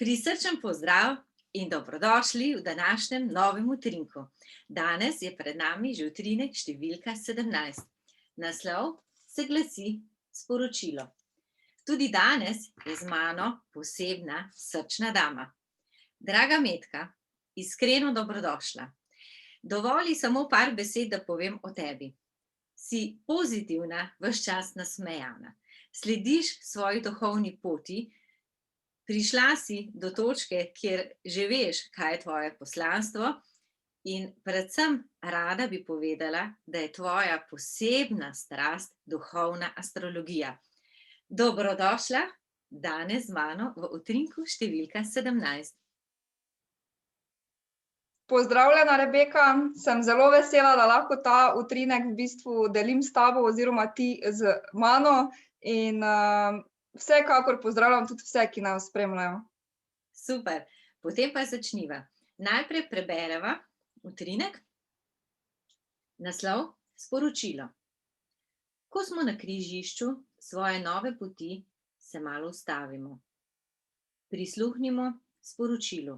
Prisrčen pozdrav in dobrodošli v današnjem novem utrinku. Danes je pred nami že utrinek številka 17. Naslov se glasi sporočilo. Tudi danes je z mano posebna srčna dama. Draga Metka, iskreno dobrodošla. Dovoli samo par besed, da povem o tebi. Si pozitivna, ves čas nasmejana. Slediš svoji duhovni poti. Prišla si do točke, kjer že veš, kaj je tvoje poslanstvo, in predvsem rada bi povedala, da je tvoja posebna strast duhovna astrologija. Dobrodošla danes z mano v utrinku številka 17. Pozdravljena, Rebeka, sem zelo vesela, da lahko ta utrinek v bistvu delim s tabo oziroma ti z mano in vsekakor pozdravljam tudi vse, ki nas spremljajo. Super, potem pa začniva. Najprej prebereva utrinek, naslov sporočilo. Ko smo na križišču svoje nove poti, se malo ustavimo. Prisluhnimo sporočilu.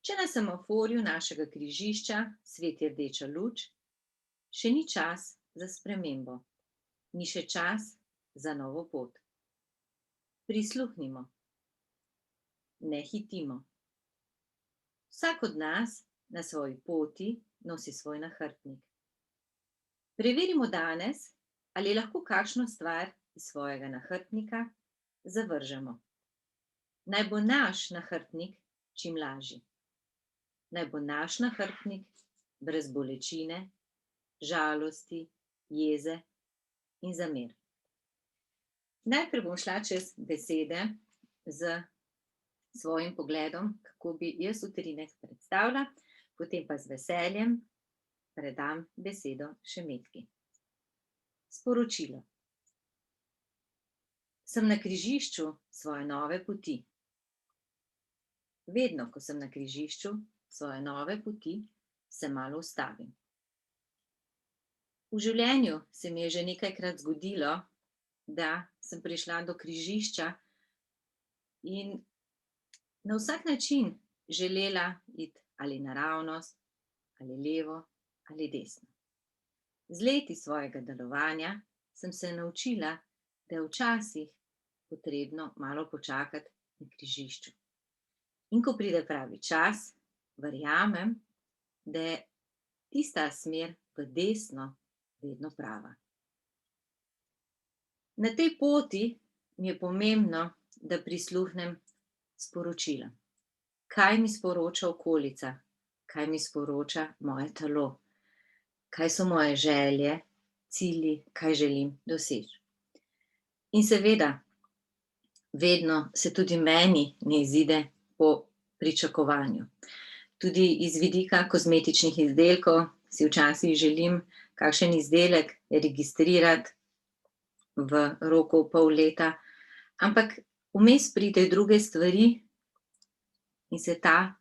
Če na semaforju našega križišča sveti rdeča luč, še ni čas za spremembo, ni še čas za novo pot. Prisluhnimo. Ne hitimo. Vsak od nas na svoji poti nosi svoj nahrbtnik. Preverimo danes, ali lahko kakšno stvar iz svojega nahrbtnika zavržemo. Naj bo naš nahrbtnik čim lažji. Naj bo naš nahrbtnik brez bolečine, žalosti, jeze in zamer. Najprej bom šla čez besede z svojim pogledom, kako bi jaz utrinek predstavila, potem pa z veseljem predam besedo še Metki. Sporočilo. Sem na križišču svoje nove poti. Vedno, ko sem na križišču svoje nove poti, se malo ustavim. V življenju se mi je že nekajkrat zgodilo, da sem prišla do križišča in na vsak način želela iti ali naravnost, ali levo, ali desno. Z leti svojega delovanja sem se naučila, da je včasih potrebno malo počakati na križišču. In ko pride pravi čas, verjamem, da je tista smer v desno vedno prava. Na tej poti mi je pomembno, da prisluhnem sporočilom. Kaj mi sporoča okolica? Kaj mi sporoča moje telo? Kaj so moje želje, cilji, kaj želim doseči? In seveda, vedno se tudi meni ne izide po pričakovanju. Tudi iz vidika kozmetičnih izdelkov si včasih želim kakšen izdelek registrirati v roku pol leta, ampak vmes pridejo druge stvari in se ta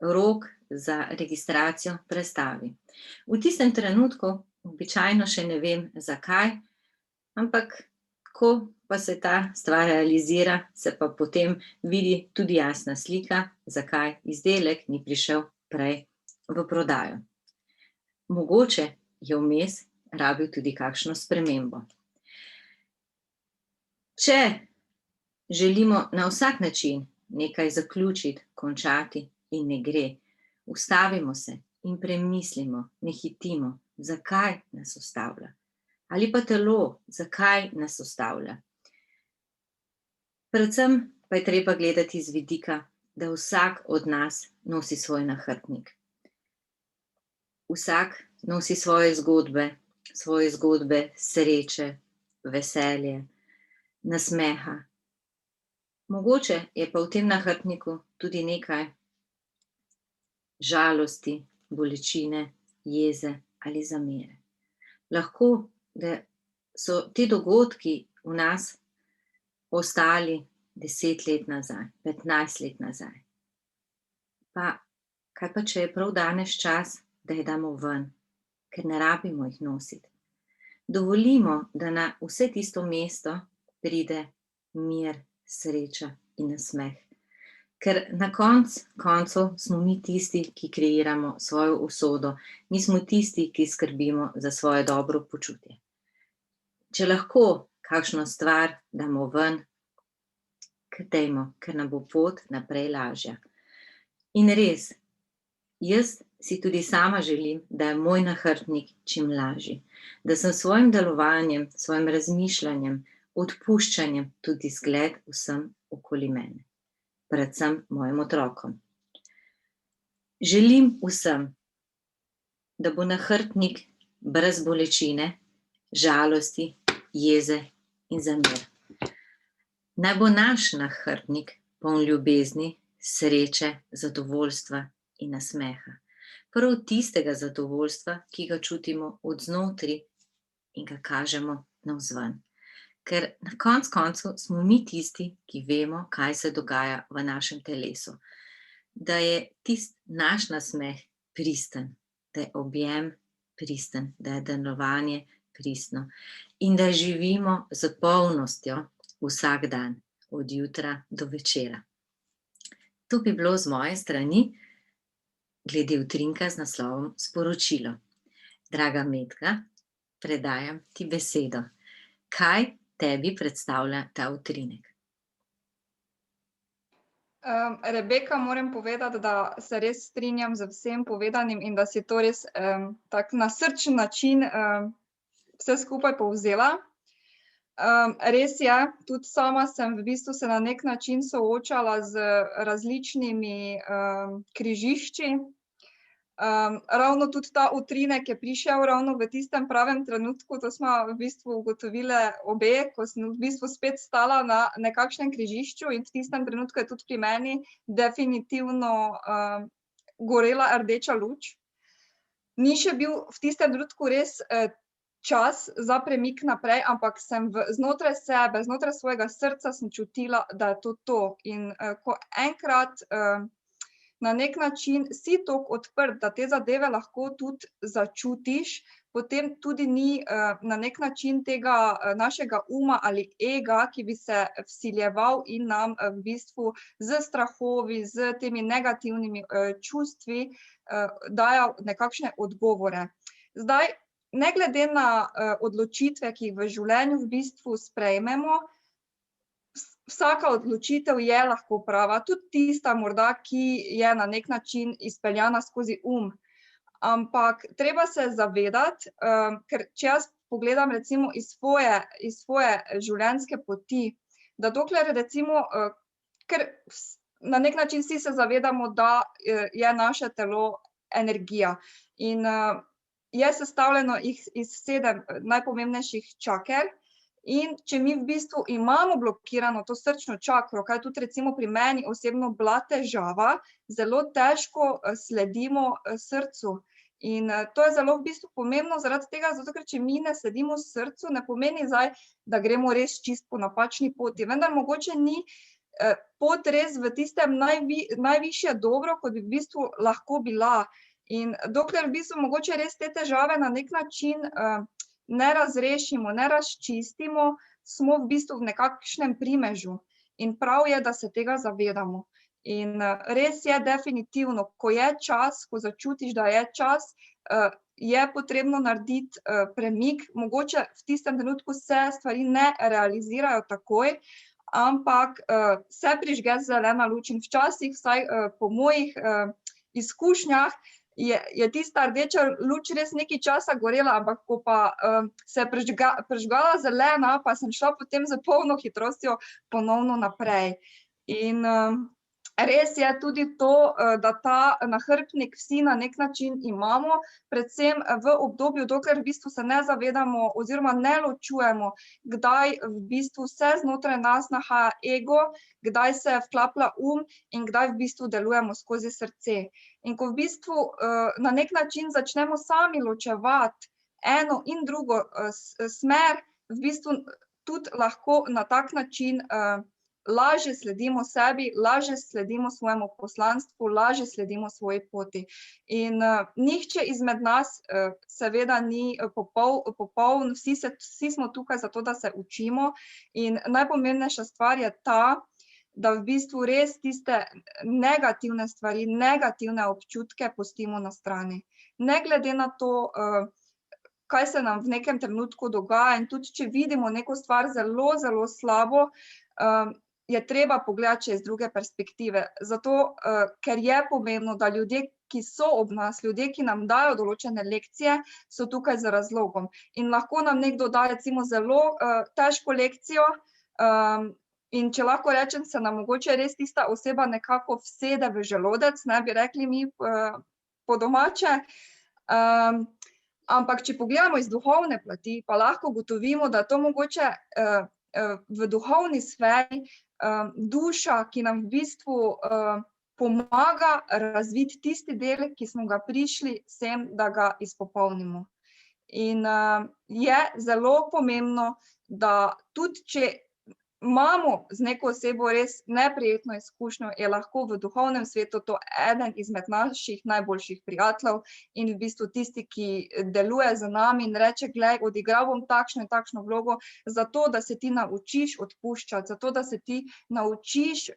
rok za registracijo prestavi. V tistem trenutku običajno še ne vem, zakaj, ampak ko pa se ta stvar realizira, se pa potem vidi tudi jasna slika, zakaj izdelek ni prišel prej v prodajo. Mogoče je vmes rabil tudi kakšno spremembo. Če želimo na vsak način nekaj zaključiti, končati in ne gre, ustavimo se in premislimo, ne hitimo, zakaj nas ustavlja. Ali pa telo, zakaj nas ustavlja. Predvsem pa je treba gledati z vidika, da vsak od nas nosi svoj nahrbtnik. Vsak nosi svoje zgodbe sreče, veselje, nasmeha. Mogoče je pa v tem nahrbtniku tudi nekaj žalosti, bolečine, jeze ali zamere. Lahko, da so ti dogodki v nas ostali 10 let nazaj, 15 let nazaj. Pa kaj pa, če je prav danes čas, da jih damo ven, ker ne rabimo jih nositi. Dovolimo, da na vse tisto mesto pride mir, sreča in nasmeh. Ker na koncu smo mi tisti, ki kreiramo svojo usodo, mi smo tisti, ki skrbimo za svoje dobro počutje. Če lahko kakšno stvar damo ven, dajmo, ker nam bo pot naprej lažja. In res, jaz si tudi sama želim, da je moj nahrbtnik čim lažji, da sem s svojim delovanjem, svojim razmišljanjem, odpuščanjem tudi zgled vsem okoli mene, predvsem mojim otrokom. Želim vsem, da bo nahrbtnik brez bolečine, žalosti, jeze in zamer. Naj bo naš nahrbtnik poln ljubezni, sreče, zadovoljstva in nasmeha. Prav tistega zadovoljstva, ki ga čutimo od znotri in ga kažemo navzven. Ker na koncu smo mi tisti, ki vemo, kaj se dogaja v našem telesu. Da je tisti naš nasmeh pristen, da je objem pristen, da je delovanje pristno in da živimo z polnostjo vsak dan, od jutra do večera. To bi bilo z moje strani glede utrinka z naslovom Sporočilo. Draga Metka, predajam ti besedo. Kaj tebi predstavlja ta utrinek? Rebeka, moram povedati, da se res strinjam z vsem povedanim in da si to res tak na srčen način vse skupaj povzela. Res je, tudi sama sem v bistvu se na nek način soočala z različnimi križišči. Ravno tudi ta utrinek je prišel ravno v tistem pravem trenutku, to smo v bistvu ugotovile obe, ko sem v bistvu spet stala na nekakšnem križišču in v tistem trenutku je tudi pri meni definitivno gorela rdeča luč. Ni še bil v tistem trenutku res čas za premik naprej, ampak sem znotraj sebe, znotraj svojega srca sem čutila, da je to. In ko enkrat na nek način si toliko odprt, da te zadeve lahko tudi začutiš, potem tudi ni na nek način tega našega uma ali ega, ki bi se vsiljeval in nam v bistvu s strahovi, s temi negativnimi čustvi dajal nekakšne odgovore. Zdaj, ne glede na odločitve, ki jih v življenju v bistvu sprejmemo, vsaka odločitev je lahko prava, tudi tista morda, ki je na nek način izpeljana skozi ampak treba se zavedati, ker če jaz pogledam recimo iz svoje življenjske poti, da dokler recimo, ker na nek način vsi se zavedamo, da je naše telo energija in je sestavljeno iz 7 najpomembnejših čaker. In če mi v bistvu imamo blokirano to srčno čakro, kaj tudi recimo pri meni osebno bila težava, zelo težko sledimo srcu. In to je zelo v bistvu pomembno zaradi tega, zato ker če mi ne sledimo srcu, ne pomeni zdaj, da gremo res čisto po napačni poti. Vendar mogoče ni pot res v tistem najvišje dobro, kot bi v bistvu lahko bila. In dokler v bistvu mogoče res te težave na nek način ne razrešimo, ne razčistimo, smo v bistvu v nekakšnem primežu. In prav je, da se tega zavedamo. In res je definitivno, ko je čas, ko začutiš, da je čas, je potrebno narediti premik. Mogoče v tistem trenutku se stvari ne realizirajo takoj, ampak se prižge zelena luč in včasih, vsaj po mojih izkušnjah, je tista rdeča luč res nekaj časa gorela, ampak ko pa se je prižgala zelena, pa sem šla potem s polno hitrostjo ponovno naprej. In res je tudi to, da ta nahrbtnik vsi na nek način imamo, predvsem v obdobju, dokler v bistvu se ne zavedamo oziroma ne ločujemo, kdaj v bistvu se znotraj nas nahaja ego, kdaj se vklaplja in kdaj v bistvu delujemo skozi srce. In ko v bistvu na nek način začnemo sami ločevati eno in drugo smer, v bistvu tudi lahko na tak način lažje sledimo sebi, lažje sledimo svojemu poslanstvu, lažje sledimo svoji poti. In nihče izmed nas seveda ni popoln, vsi smo tukaj zato, da se učimo in najpomembnejša stvar je ta, da v bistvu res tiste negativne stvari, negativne občutke pustimo na strani. Ne glede na to, kaj se nam v nekem trenutku dogaja, in tudi če vidimo neko stvar zelo, zelo slabo, je treba pogledati čez druge perspektive. Zato, ker je pomembno, da ljudje, ki so ob nas, ljudje, ki nam dajo določene lekcije, so tukaj z razlogom. In lahko nam nekdo da recimo zelo, težko lekcijo, in če lahko rečem, se nam mogoče res tista oseba nekako vsede v želodec, ne, bi rekli mi, po domače. Ampak če pogledamo iz duhovne plati, pa lahko ugotovimo, da je to mogoče, v duhovni sferi, duša, ki nam v bistvu, pomaga razviti tisti del, ki smo ga prišli sem, da ga izpopolnimo. In, je zelo pomembno, da tudi če imamo z neko osebo res neprijetno izkušnjo, je lahko v duhovnem svetu to eden izmed naših najboljših prijateljev in v bistvu tisti, ki deluje z nami in reče: "Glej, odigral bom takšno in takšno vlogo, zato da se ti naučiš odpuščati, zato da se ti naučiš,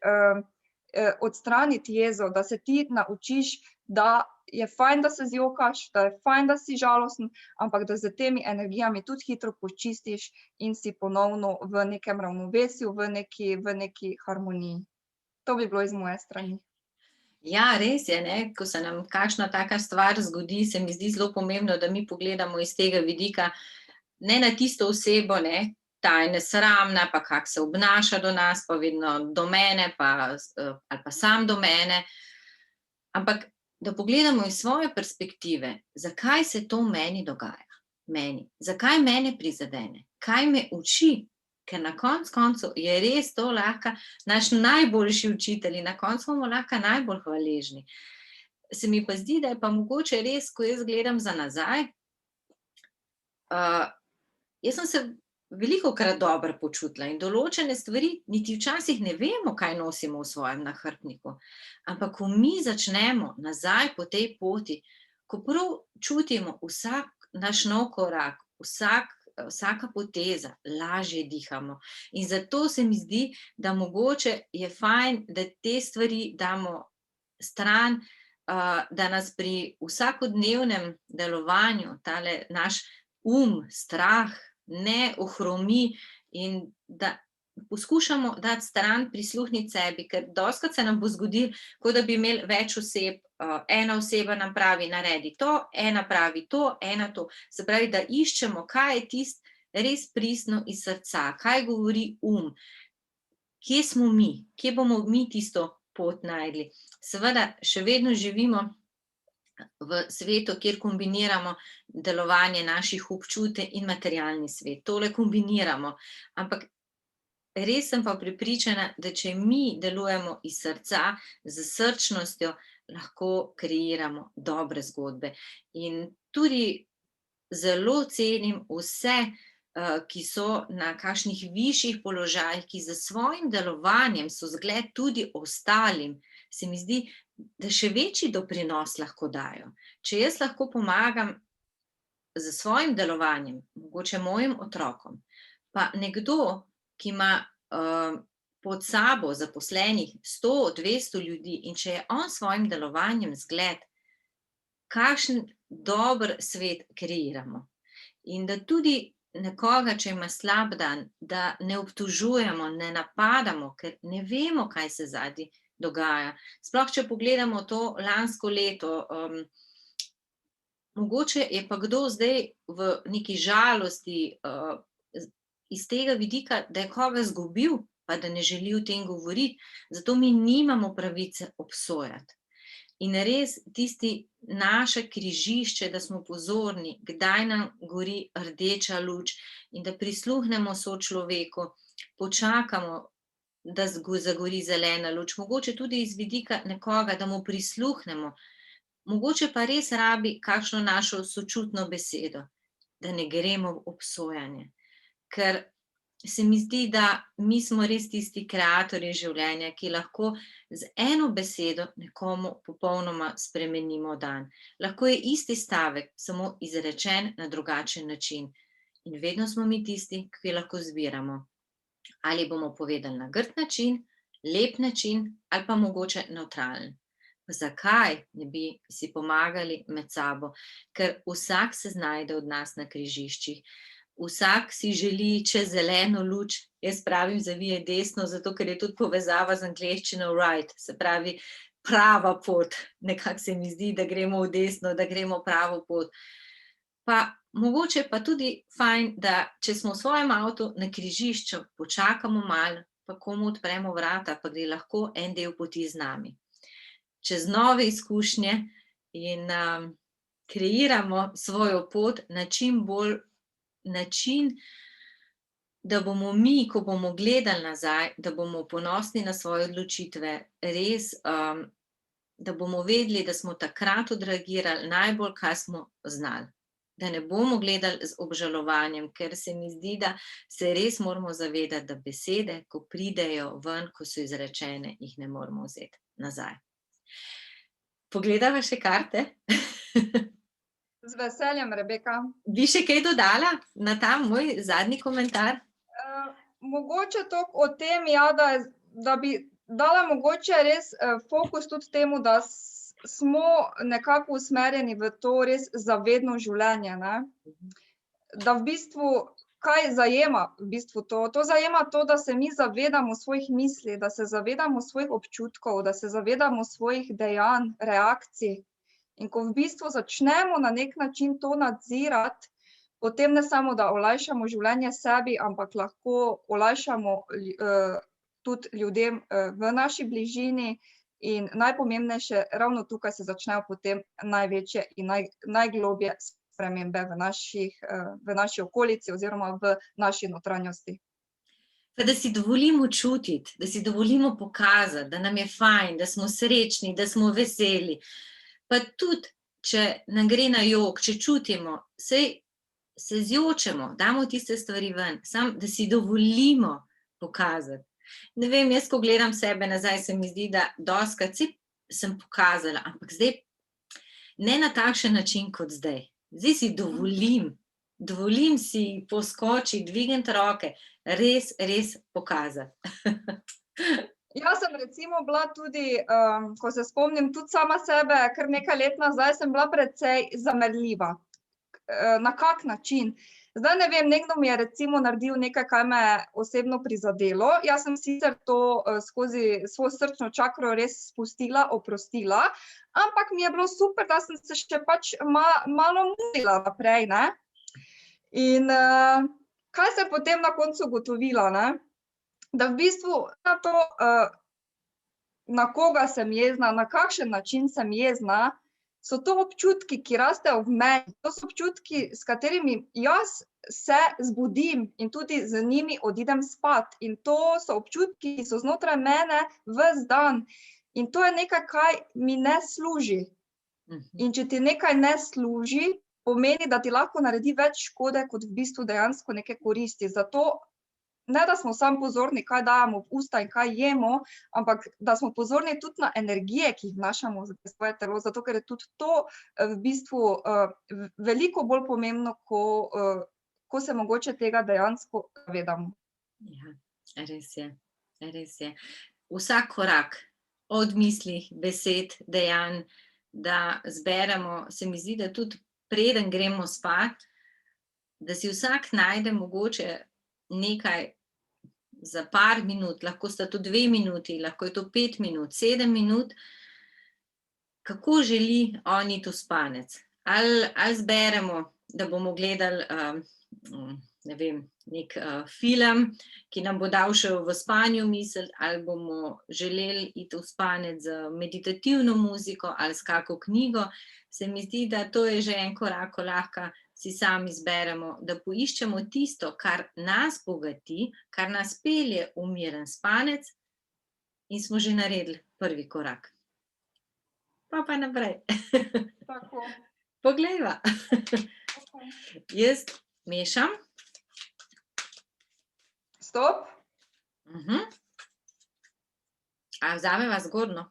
odstraniti jezo, da se ti naučiš, da je fajn, da se zjokaš, da je fajn, da si žalosten, ampak da s temi energijami tudi hitro počistiš in si ponovno v nekem ravnovesju, v neki harmoniji." To bi bilo iz moje strani. Ja, res je, ne, ko se nam kakšna taka stvar zgodi, se mi zdi zelo pomembno, da mi pogledamo iz tega vidika, ne na tisto osebo, ne, ta je nesramna, pa kako se obnaša do nas, pa vedno do mene, pa, ali pa sam do mene, ampak da pogledamo iz svoje perspektive, zakaj se to meni dogaja, meni, zakaj mene prizadene, kaj me uči, ker na koncu koncev je res to lahko naš najboljši učitelj in na koncu bomo lahko najbolj hvaležni. Se mi pa zdi, da je pa mogoče res, ko jaz gledam za nazaj, jaz sem se velikokrat dobro počutila in določene stvari niti včasih ne vemo, kaj nosimo v svojem nahrbtniku, ampak ko mi začnemo nazaj po tej poti, ko prav čutimo vsak naš nov korak, vsaka poteza, lažje dihamo. In zato se mi zdi, da mogoče je fajn, da te stvari damo stran, da nas pri vsakodnevnem delovanju tale naš strah ne ohromi in da poskušamo dati stran, prisluhniti sebi, ker dostikrat se nam bo zgodilo, kot da bi imeli več oseb, ena oseba nam pravi: "Naredi to", ena pravi to, ena to. Se pravi, da iščemo, kaj je tisto res pristno iz srca, kaj govori kje smo mi, kje bomo mi tisto pot našli. Seveda še vedno živimo v svetu, kjer kombiniramo delovanje naših občutij in materialni svet. Tole kombiniramo, ampak res sem pa prepričana, da če mi delujemo iz srca, s srčnostjo, lahko kreiramo dobre zgodbe. In tudi zelo cenim vse, ki so na kakšnih višjih položajih, ki s svojim delovanjem so zgled tudi ostalim, se mi zdi, da še večji doprinos lahko dajo. Če jaz lahko pomagam s svojim delovanjem, mogoče mojim otrokom, pa nekdo, ki ima, pod sabo zaposlenih 100, 200 ljudi, in če je on s svojim delovanjem zgled, kakšen dober svet kreiramo. In da tudi nekoga, če ima slab dan, da ne obtožujemo, ne napadamo, ker ne vemo, kaj se zadaj dogaja. Sploh če pogledamo to lansko leto, mogoče je pa kdo zdaj v neki žalosti, iz tega vidika, da je koga izgubil, pa da ne želi o tem govoriti, zato mi nimamo pravice obsojati. In res tisti naše križišče, da smo pozorni, kdaj nam gori rdeča luč, in da prisluhnemo sočloveku, počakamo, da zagori zelena luč, mogoče tudi iz vidika nekoga, da mu prisluhnemo, mogoče pa res rabi kakšno našo sočutno besedo, da ne gremo v obsojanje. Ker se mi zdi, da mi smo res tisti kreatorji življenja, ki lahko z eno besedo nekomu popolnoma spremenimo dan. Lahko je isti stavek, samo izrečen na drugačen način. In vedno smo mi tisti, ki lahko izbiramo, ali bomo povedali na grd način lep način ali pa mogoče nevtralen. Pa zakaj ne bi si pomagali med sabo? Ker vsak se znajde od nas na križiščih. Vsak si želi čez zeleno luč, jaz pravim, zavije desno, zato ker je tudi povezava z angleščino right, se pravi prava pot. Nekako se mi zdi, da gremo v desno, da gremo pravo pot. Pa mogoče pa tudi fajn, da če smo v svojem avtu na križišču, počakamo malo, pa komu odpremo vrata, pa gre lahko en del poti z nami. Čez nove izkušnje in kreiramo svojo pot na čim bolj način, da bomo mi, ko bomo gledali nazaj, da bomo ponosni na svoje odločitve, res, da bomo vedeli, da smo takrat odreagirali najbolj, kar smo znali. Da ne bomo gledali z obžalovanjem, ker se mi zdi, da se res moramo zavedati, da besede, ko pridejo ven, ko so izrečene, jih ne moramo vzeti nazaj. Pogledava še karte? Z veseljem, Rebeka. Bi še kaj dodala na ta moj zadnji komentar? Mogoče toliko o tem, ja, da bi dala mogoče res fokus tudi temu, da smo nekako usmerjeni v to res zavedno življenje, ne? Da v bistvu, kaj zajema v bistvu to? To zajema to, da se mi zavedamo svojih misli, da se zavedamo svojih občutkov, da se zavedamo svojih dejanj, reakcij. In ko v bistvu začnemo na nek način to nadzirati, potem ne samo, da olajšamo življenje sebi, ampak lahko olajšamo tudi ljudem v naši bližini in najpomembnejše, ravno tukaj se začnejo potem največje in najglobje spremembe v naši okolici oziroma v naši notranjosti. Pa da si dovolimo čutiti, da si dovolimo pokazati, da nam je fajn, da smo srečni, da smo veseli. Pa tudi, če nam gre na jok, če čutimo, saj se zjočemo, damo tiste stvari ven, samo da si dovolimo pokazati. Ne vem, jaz, ko gledam sebe nazaj, se mi zdi, da dostikrat sem pokazala, ampak zdaj ne na takšen način kot zdaj. Zdaj si dovolim si poskočiti, dvigniti roke, res pokazati. Jaz sem recimo bila tudi, ko se spomnim tudi sama sebe, kar nekaj let nazaj sem bila precej zamerljiva. Na kak način? Zdaj ne vem, nekdo mi je recimo naredil nekaj, kar me je osebno prizadelo. Jaz sem sicer to skozi svojo srčno čakro res spustila, oprostila, ampak mi je bilo super, da sem se še pač malo mudila naprej, ne. In kaj se je potem na koncu ugotovila, ne? Da v bistvu na to, na koga sem jezna, na kakšen način sem jezna, so to občutki, ki rastejo v meni. To so občutki, s katerimi jaz se zbudim in tudi z njimi odidem spat. In to so občutki, ki so znotraj mene ves dan. In to je nekaj, kaj mi ne služi. In če ti nekaj ne služi, pomeni, da ti lahko naredi več škode, kot v bistvu dejansko neke koristi. Zato ne, da smo samo pozorni, kaj dajemo v usta in kaj jemo, ampak da smo pozorni tudi na energije, ki jih vnašamo v svoje telo, zato ker je tudi to v bistvu veliko bolj pomembno, ko se mogoče tega dejansko zavedamo. Ja, res je. Vsak korak, od mislih, besed, dejanj, da zberemo, se mi zdi, da tudi preden gremo spat, da si vsak najde mogoče nekaj za par minut, lahko sta to 2 minuti, lahko je to 5 minut, 7 minut, kako želi on iti v spanec. Ali zberemo, da bomo gledali, ne vem, nek film, ki nam bo dal še v spanju misel, ali bomo želeli iti v spanec z meditativno muziko ali s kako knjigo. Se mi zdi, da to je že en korak, ko lahko si sami izberemo, da poiščemo tisto, kar nas bogati, kar nas pelje v miren spanec in smo že naredili prvi korak. Pa naprej. Tako. Poglejva. Jaz mešam. Stop. A vzameva zgornjo?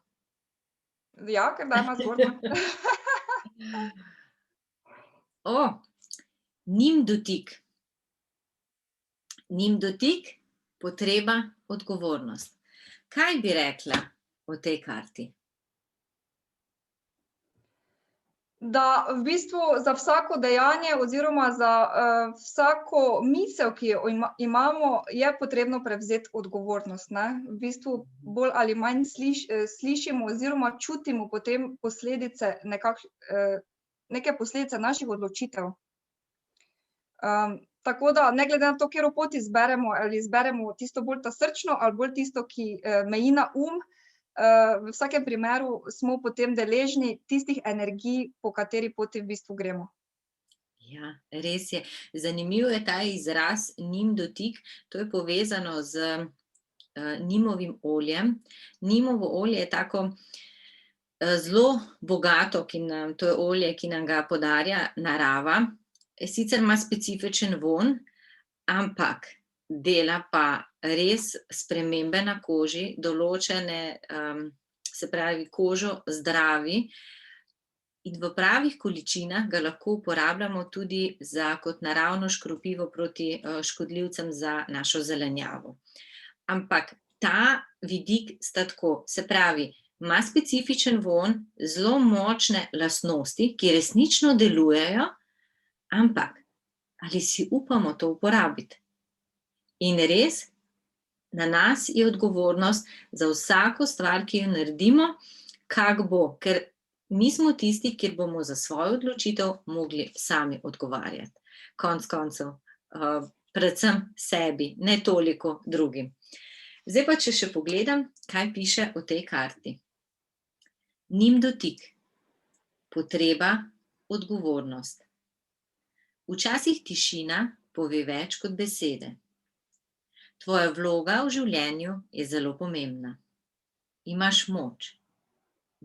Ja, ker dajmo zgornjo. Njim dotik. Njim dotik, potreba, odgovornost. Kaj bi rekla o tej karti? Da v bistvu za vsako dejanje oziroma za vsako misel, ki jo imamo, je potrebno prevzeti odgovornost, ne. V bistvu bolj ali manj slišimo oziroma čutimo potem posledice neke posledice naših odločitev. Tako da ne glede na to, katero pot izberemo, ali izberemo tisto bolj ta srčno ali bolj tisto, ki meji na v vsakem primeru smo potem deležni tistih energij, po kateri poti v bistvu gremo. Ja, res je. Zanimiv je ta izraz njim dotik, to je povezano z nimovim oljem. Nimovo olje je tako zelo bogato, to je olje, ki nam ga podarja narava. Sicer ima specifičen vonj, ampak dela pa res spremembe na koži, določene, se pravi, kožo zdravi in v pravih količinah ga lahko uporabljamo tudi kot naravno škropivo proti škodljivcem za našo zelenjavo. Ampak ta vidik sta tako, se pravi, ima specifičen vonj, zelo močne lastnosti, ki resnično delujejo, ampak ali si upamo to uporabiti? In res, na nas je odgovornost za vsako stvar, ki jo naredimo, kak bo, ker mi smo tisti, kjer bomo za svojo odločitev mogli sami odgovarjati. Konec koncev, predvsem sebi, ne toliko drugim. Zdaj pa, če še pogledam, kaj piše o tej karti. Njim dotik, potreba, odgovornost. Včasih tišina pove več kot besede. Tvoja vloga v življenju je zelo pomembna. Imaš moč.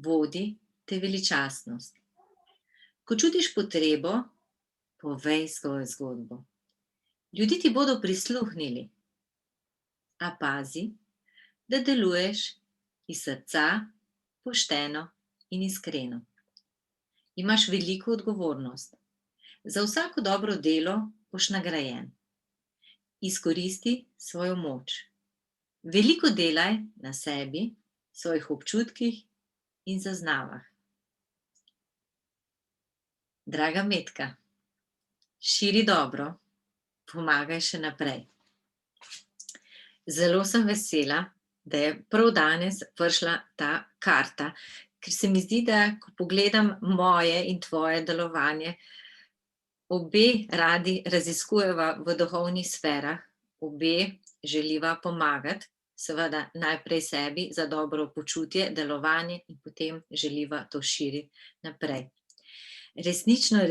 Vodi te veličastnost. Ko čutiš potrebo, povej svojo zgodbo. Ljudje ti bodo prisluhnili. A pazi, da deluješ iz srca, pošteno in iskreno. Imaš veliko odgovornost. Za vsako dobro delo boš nagrajen. Izkoristi svojo moč. Veliko delaj na sebi, svojih občutkih in zaznavah. Draga Metka, širi dobro, pomagaj še naprej. Zelo sem vesela, da je prav danes prišla ta karta, ker se mi zdi, da ko pogledam moje in tvoje delovanje, obe radi raziskujeva v duhovnih sferah, obe želiva pomagati, seveda najprej sebi za dobro počutje, delovanje in potem želiva to širiti naprej. Resnično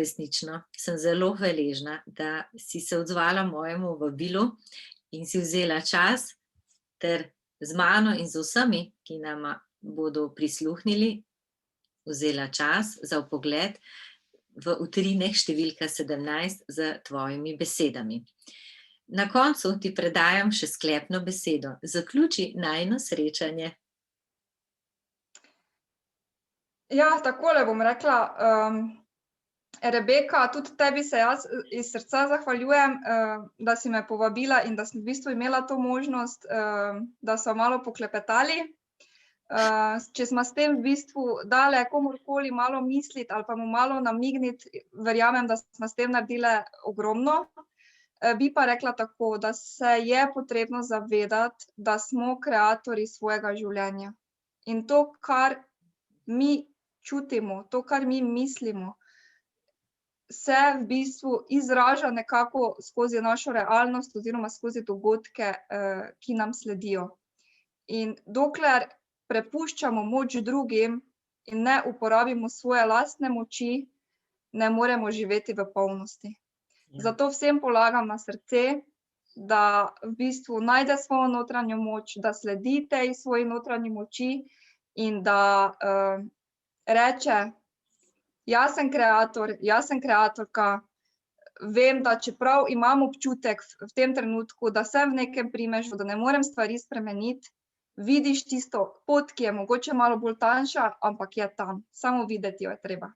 sem zelo hvaležna, da si se odzvala mojemu vabilu in si vzela čas ter z mano in z vsemi, ki nama bodo prisluhnili, vzela čas za vpogled v utrinek številka 17 z tvojimi besedami. Na koncu ti predajam še sklepno besedo. Zaključi najino srečanje. Ja, takole bom rekla, Rebeka, tudi tebi se jaz iz srca zahvaljujem, da si me povabila in da sem v bistvu imela to možnost, da sva malo poklepetali. Če sva s tem v bistvu dale komurkoli malo misliti ali pa mu malo namigniti, verjamem, da sva s tem naredile ogromno. Bi pa rekla tako, da se je potrebno zavedati, da smo kreatorji svojega življenja. In to, kar mi čutimo, to, kar mi mislimo, se v bistvu izraža nekako skozi našo realnost oziroma skozi dogodke, ki nam sledijo. In dokler prepuščamo moč drugim in ne uporabimo svoje lastne moči, ne moremo živeti v polnosti. Zato vsem polagam na srce, da v bistvu najde svojo notranjo moč, da sledi tej svoji notranji moči in da reče: jaz sem kreator, jaz sem kreatorka, vem, da čeprav imam občutek v tem trenutku, da sem v nekem primežu, da ne morem stvari spremeniti, vidiš tisto pot, ki je mogoče malo bolj tanjša, ampak je tam. Samo videti jo je treba.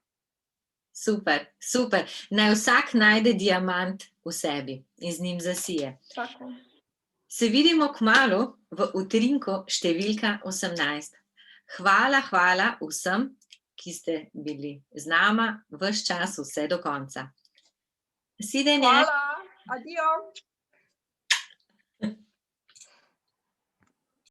Super, super. Naj vsak najde diamant v sebi in z njim zasije. Tako. Se vidimo kmalu v utrinku številka 18. Hvala vsem, ki ste bili z nama ves čas, vse do konca. Nasvidenje. Hvala, adijo.